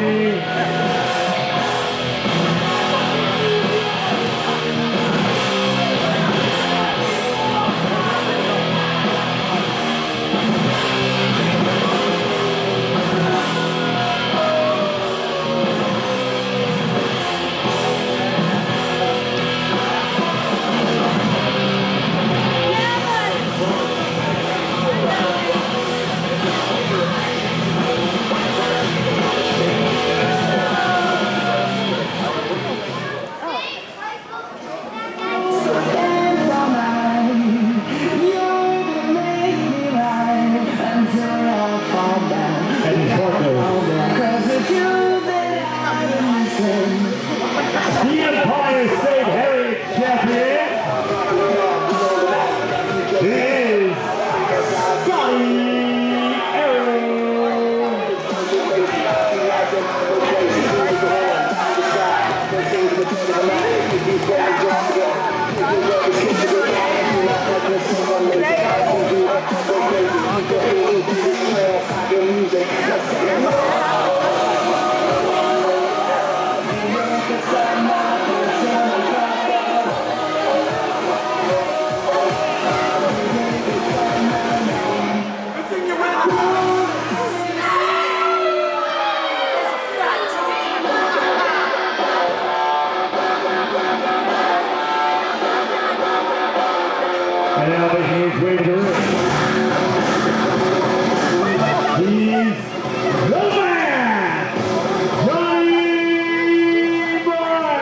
And now making his way to the ring. He's the man, Ronnie Moran.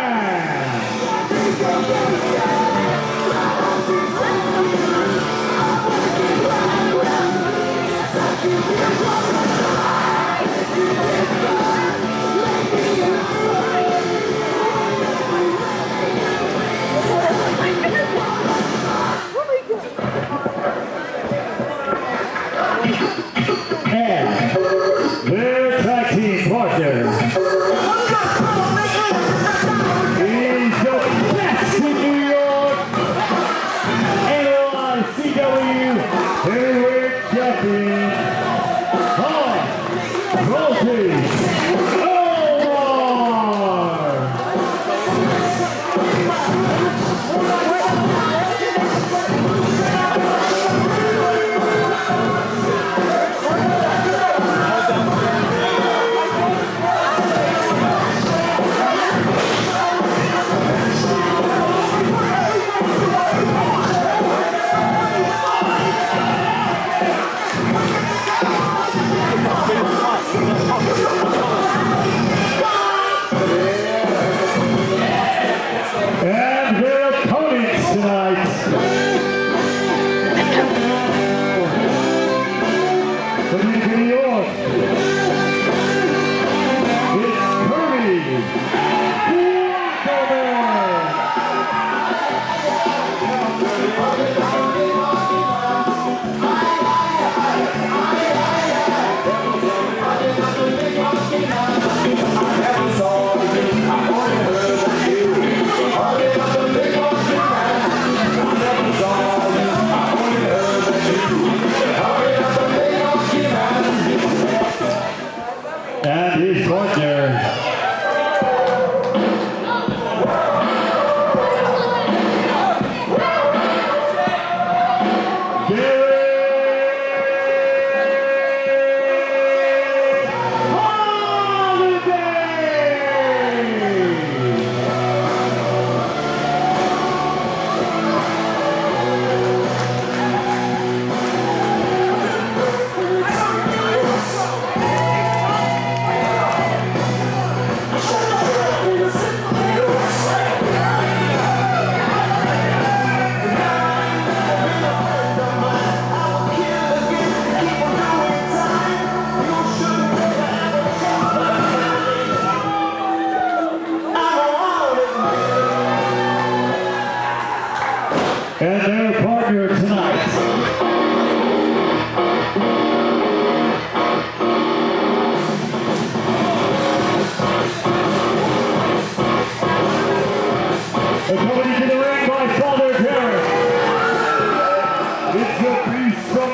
And their tag team partner is the best in New York, NYCW heavyweight champion, Voltage Omar.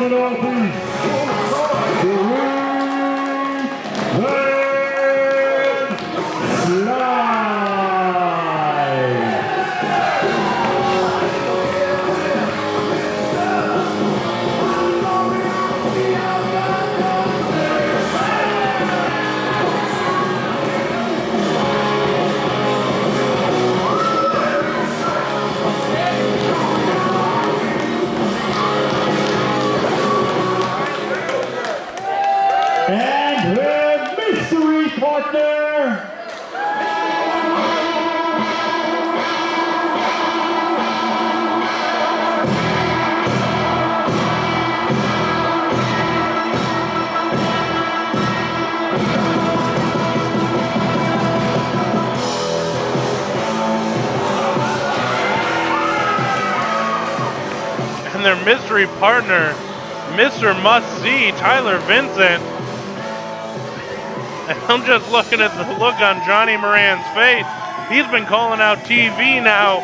the Northeast, the Ravage Slide. And her mystery partner, And their mystery partner, Mr. Must-See, Tyler Vincent. And I'm just looking at the look on Johnny Moran's face. He's been calling out TV now,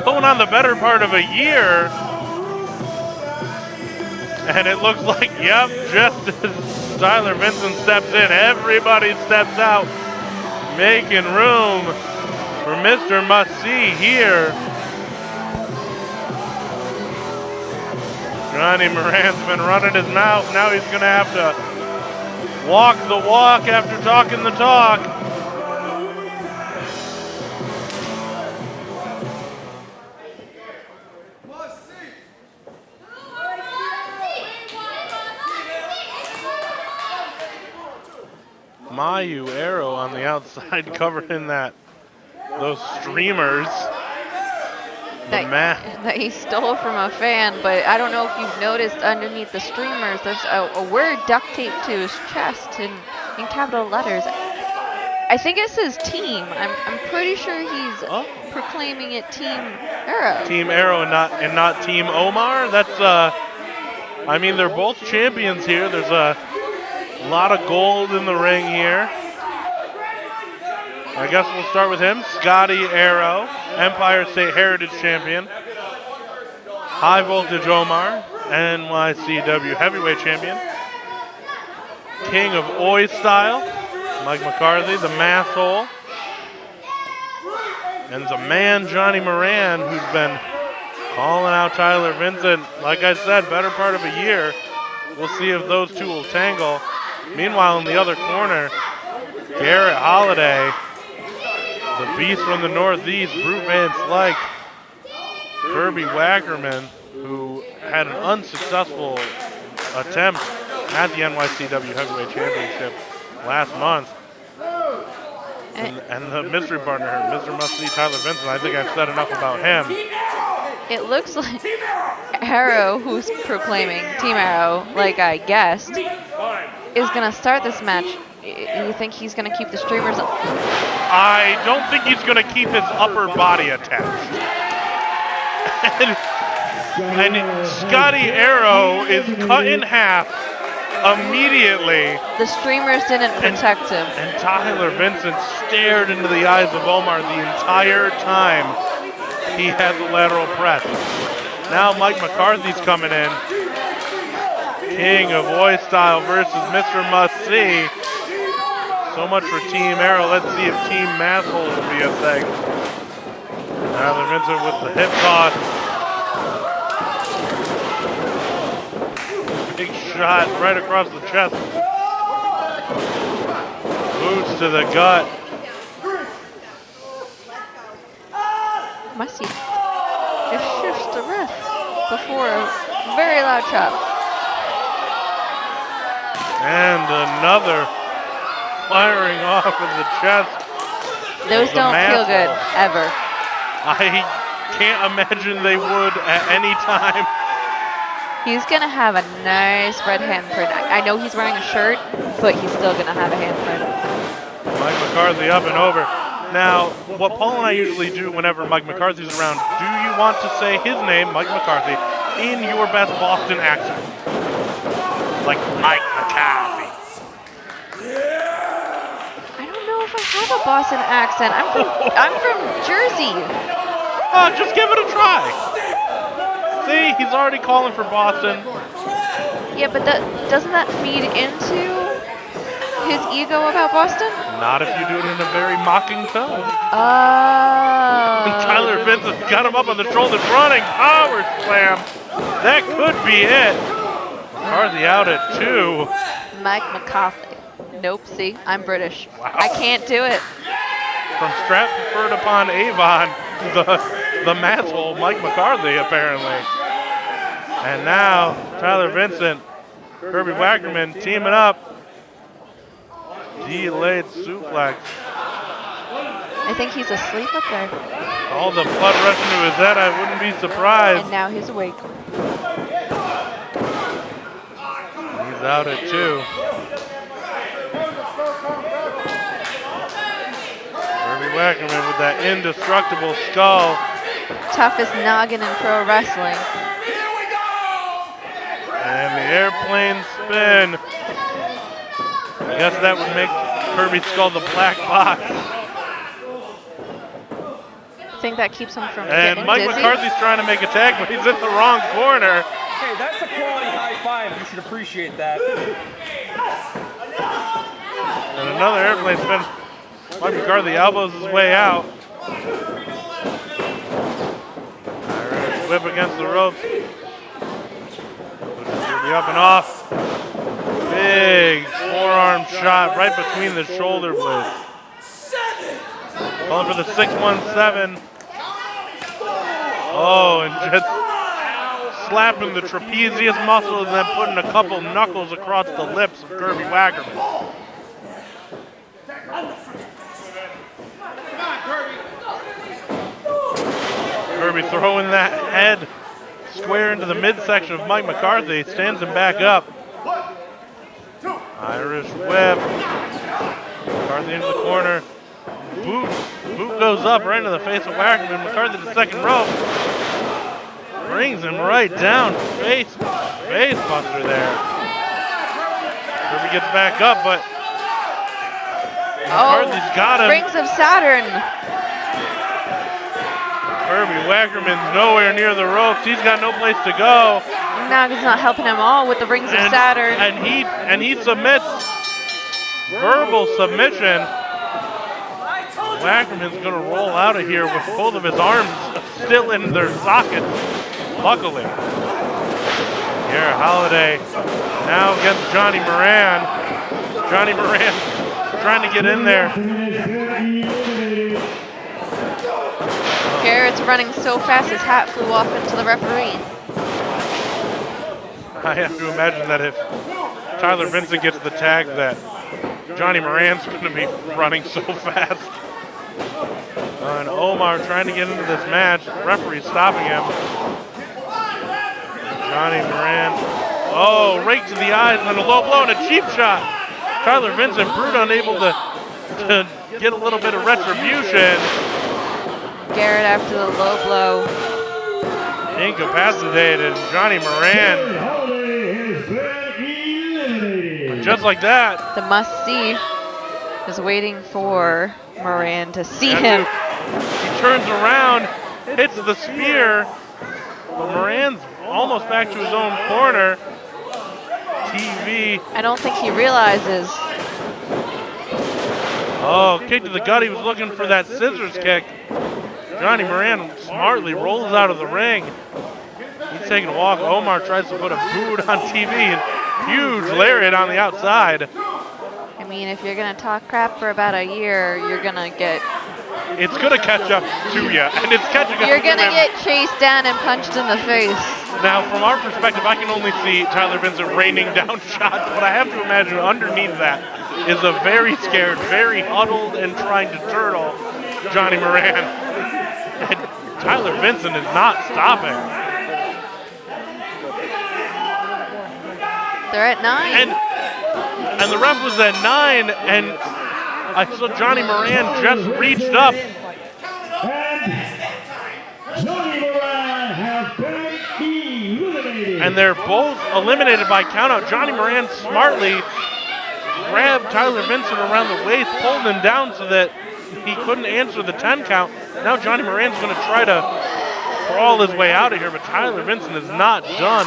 going on the better part of a year. And it looks like, yep, just as Tyler Vincent steps in, everybody steps out, making room for Mr. Must-See here. Johnny Moran's been running his mouth. Now he's going to have to walk the walk after talking the talk. Mayu Aero on the outside covering those streamers. That he stole from a fan, but I don't know if you've noticed underneath the streamers there's a word duct taped to his chest in capital letters. I think it says team. I'm pretty sure he's proclaiming it Team Aero. Team Aero and not Team Omar. That's I mean, they're both champions here. There's a lot of gold in the ring here. I guess we'll start with him. Scotty Aero, Empire State Heritage Champion. High Voltage Omar, NYCW Heavyweight Champion. King of Oi Style, Mike McCarthy, the math hole. And the man, Johnny Moran, who's been calling out Tyler Vincent, like I said, better part of a year. We'll see if those two will tangle. Meanwhile, in the other corner, Garrett Holiday, the beast from the Northeast, Brute Man Slyke, Kirby Wackerman, who had an unsuccessful attempt at the NYCW Heavyweight Championship last month. And the mystery partner, Mr. Must-See, Tyler Vincent, I think I've said enough about him. It looks like Aero, who's proclaiming Team Aero, like I guessed, is going to start this match. You think he's going to keep the streamers up? I don't think he's going to keep his upper body attached. and Scotty Aero is cut in half immediately. The streamers didn't protect him. And Tyler Vincent stared into the eyes of Omar the entire time he had the lateral press. Now Mike McCarthy's coming in. King of Oi Style versus Mr. Must-See. So much for Team Aero. Let's see if Team Masshole will be a thing. Tyler Vincent with the hip toss. Big shot right across the chest. Boots to the gut. Must-See just shifts the ref before a very loud chop. And another firing off of the chest. Those don't feel good, ever. I can't imagine they would at any time. He's going to have a nice red handprint. I know he's wearing a shirt, but he's still going to have a handprint. Mike McCarthy up and over. Now, what Paul and I usually do whenever Mike McCarthy's around, do you want to say his name, Mike McCarthy, in your best Boston accent? Like Mike McCarthy. I don't know if I have a Boston accent. I'm from Jersey. Just give it a try. See, he's already calling for Boston. Yeah, but doesn't that feed into his ego about Boston? Not if you do it in a very mocking tone. Oh. Tyler Vincent got him up on the shoulders, running power slam. That could be it. McCarthy out at 2. Mike McCarthy. Nope, see, I'm British. Wow. I can't do it. From Stratford upon Avon, the masshole Mike McCarthy apparently. And now Tyler Vincent, Kirby Wackerman teaming up. Delayed suplex. I think he's asleep up there. All the blood rushing to his head, I wouldn't be surprised. And now he's awake. He's out at 2. Kirby Wackerman with that indestructible skull. Toughest noggin in pro wrestling. And the airplane spin. I guess that would make Kirby's skull the black box. I think that keeps him from And getting Mike dizzy. McCarthy's trying to make a tag, but he's in the wrong corner. Hey, that's a quality high five. You should appreciate that. And another airplane spin. Mike McCarthy elbows his way out. Irish whip against the ropes. Kirby up and off. Big forearm shot right between the shoulder blades. Calling for the 617. Oh, and just slapping the trapezius muscles and then putting a couple knuckles across the lips of Kirby Wackerman. Kirby throwing that head square into the midsection of Mike McCarthy, stands him back up. Irish whip. McCarthy into the corner. Boot goes up right into the face of Wackerman. McCarthy to the second rope. Brings him right down. Face buster there. Kirby gets back up, but McCarthy's got him. Rings of Saturn. Kirby Wackerman's nowhere near the ropes. He's got no place to go. Now he's not helping him all with the Rings of Saturn. And he submits. Verbal submission. Wackerman's going to roll out of here with both of his arms still in their sockets, luckily. Garrett Holiday now against Johnny Moran. Johnny Moran trying to get in there. Garrett's running so fast his hat flew off into the referee. I have to imagine that if Tyler Vincent gets the tag that Johnny Moran's going to be running so fast. And Omar trying to get into this match. Referee stopping him. Johnny Moran. Oh, rake to the eyes and then a low blow and a cheap shot. Tyler Vincent, Brute unable to get a little bit of retribution. Garrett after the low blow. Incapacitated. Johnny Moran. Just like that. The must-see is waiting for Moran to see him. He turns around, hits the spear, but Moran's almost back to his own corner. TV. I don't think he realizes. Oh, kick to the gut. He was looking for that scissors kick. Johnny Moran smartly rolls out of the ring. He's taking a walk. Omar tries to put a boot on TV. And huge lariat on the outside. I mean, if you're going to talk crap for about a year, you're going to get... It's going to catch up to you, and it's catching up to him. You're going to get chased down and punched in the face. Now, from our perspective, I can only see Tyler Vincent raining down shots, but I have to imagine underneath that is a very scared, very huddled, and trying to turtle Johnny Moran. And Tyler Vincent is not stopping. They're at 9. And the ref was at 9, and I saw Johnny Moran just reached up. Johnny Moran has been eliminated. And they're both eliminated by countout. Johnny Moran smartly grabbed Tyler Vincent around the waist, pulled him down so that he couldn't answer the 10 count. Now Johnny Moran's going to try to crawl his way out of here, but Tyler Vincent is not done.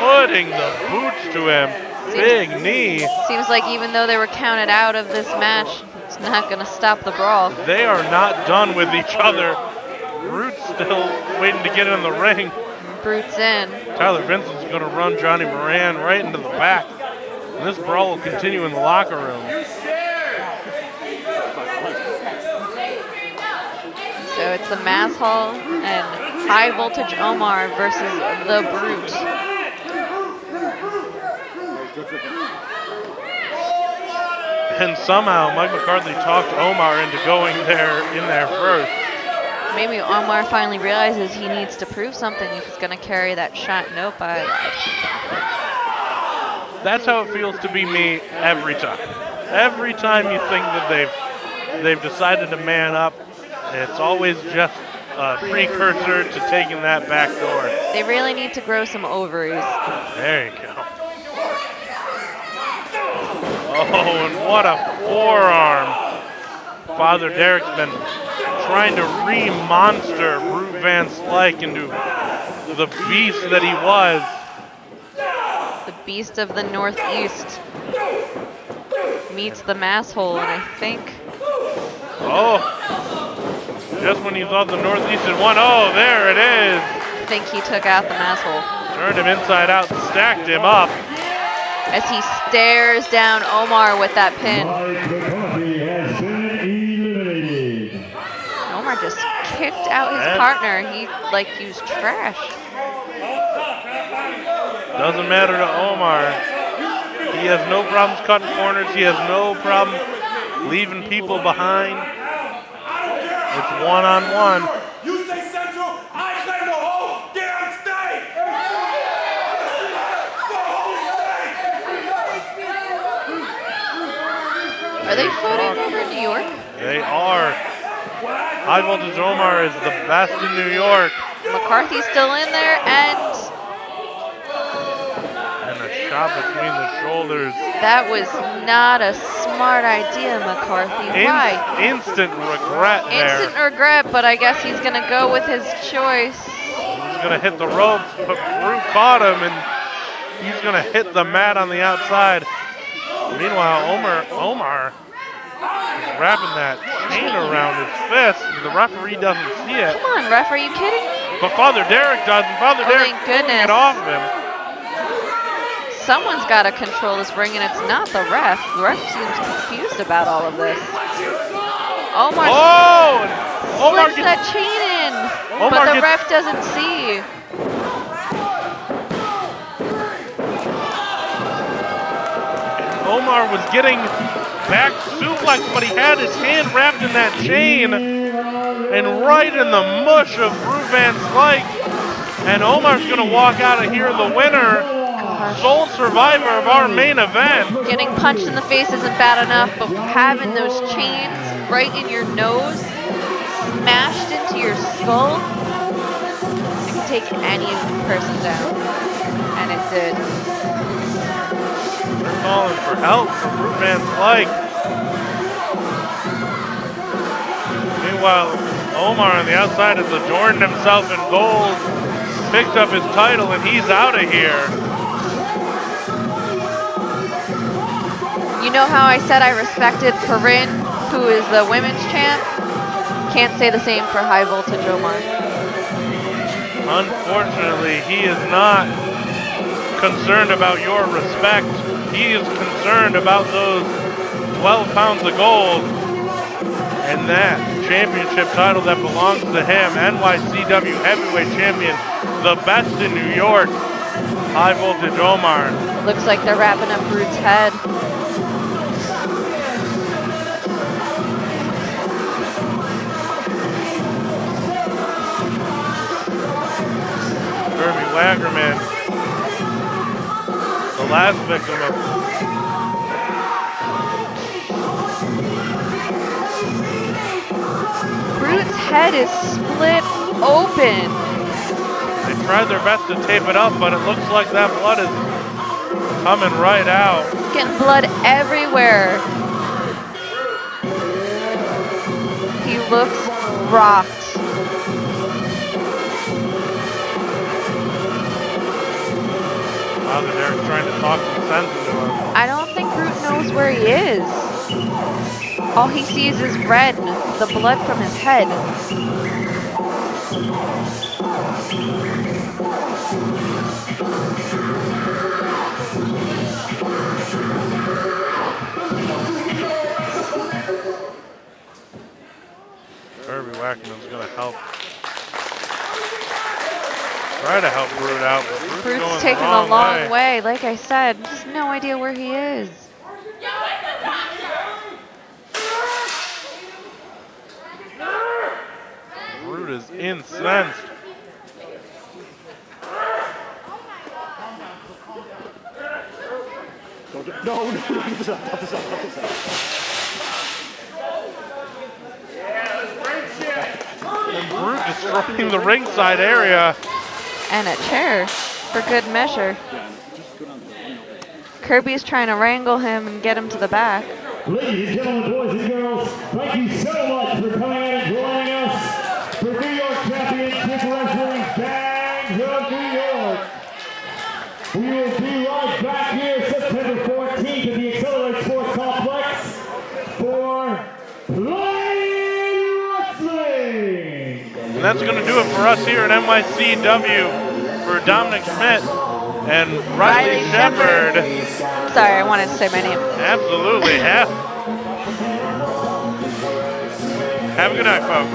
putting the boots to him. Big knee. Seems like even though they were counted out of this match, it's not going to stop the brawl. They are not done with each other. Brute's still waiting to get in the ring. Brute's in. Tyler Vincent's going to run Johnny Moran right into the back. And this brawl will continue in the locker room. So it's the Mass Hall and High Voltage Omar versus the Brute. And somehow Mike McCarthy talked Omar into going in there first. Maybe Omar finally realizes he needs to prove something if he's going to carry that shot notepad. That's how it feels to be me every time. Every time you think that they've decided to man up, it's always just a precursor to taking that back door. They really need to grow some ovaries. There you go. Oh, and what a forearm. Father Derek's been trying to re-monster Brute Van Slyke into the beast that he was. The beast of the Northeast meets the Mass Hole, and I think... Oh, just when you thought the Northeast had won. Oh, there it is. I think he took out the Mass Hole. Turned him inside out, stacked him up. As he stares down Omar with that pin. Omar just kicked out his partner. He used trash. Doesn't matter to Omar. He has no problems cutting corners. He has no problem leaving people behind. It's one-on-one. You say Central, I claim the whole damn state! Are they floating over New York? They are. High Voltage Omar is the best in New York. McCarthy's still in there, and a shot between the shoulders. that was not a smart idea, McCarthy. Why? Instant regret there. Instant regret, but I guess he's going to go with his choice. He's going to hit the ropes, but Brute caught him, and he's going to hit the mat on the outside. Meanwhile, Omar is wrapping that chain around his fist. The referee doesn't see it. Come on, ref, are you kidding me? But Father Derek does, and Father Derek thank goodness. it off of him. Someone's got to control this ring, and it's not the ref. The ref seems confused about all of this. Omar Omar slips that chain in, but the ref doesn't see. Omar was getting back suplex, but he had his hand wrapped in that chain and right in the mush of Brute Van Slyke. And Omar's going to walk out of here the winner, sole survivor of our main event. Getting punched in the face isn't bad enough, but having those chains right in your nose, smashed into your skull, it can take any person down. And it did. They're calling for help from Brute Van Slyke. Meanwhile, Omar on the outside has adorned himself in gold, picked up his title, and he's out of here. You know how I said I respected Corinne, who is the women's champ? Can't say the same for High Voltage Omar. Unfortunately, he is not concerned about your respect. He is concerned about those 12 pounds of gold and that championship title that belongs to him. NYCW Heavyweight Champion, the best in New York, High Voltage Omar. Looks like they're wrapping up Brute's head. Kirby Wackerman, the last victim of Brute's head is split open. They tried their best to tape it up, but it looks like that blood is coming right out. Getting blood everywhere. He looks rocked. Now that Derek's trying to talk some sense into him. I don't think Groot knows where he is. All he sees is red, the blood from his head. Kirby Wackerman's going to help. Try to help Groot out, but Groot's Groot's going taking the a wrong long way. Like I said, just no idea where he is. Groot is incensed. No, this up. And Groot destroying the ringside area. And a chair, for good measure. Kirby's trying to wrangle him and get him to the back. Ladies and gentlemen, boys and girls, thank you so much for coming out and joining us for New York Championship Wrestling Gangs of New York. We will be right back here September 14th at the Accelerate Sports Complex for Slade Wrestling. And that's going to do it for us here at NYCW for Dominic Schmidt and Riley Shepard. Sorry, I wanted to say my name. Absolutely. Have a good night, folks.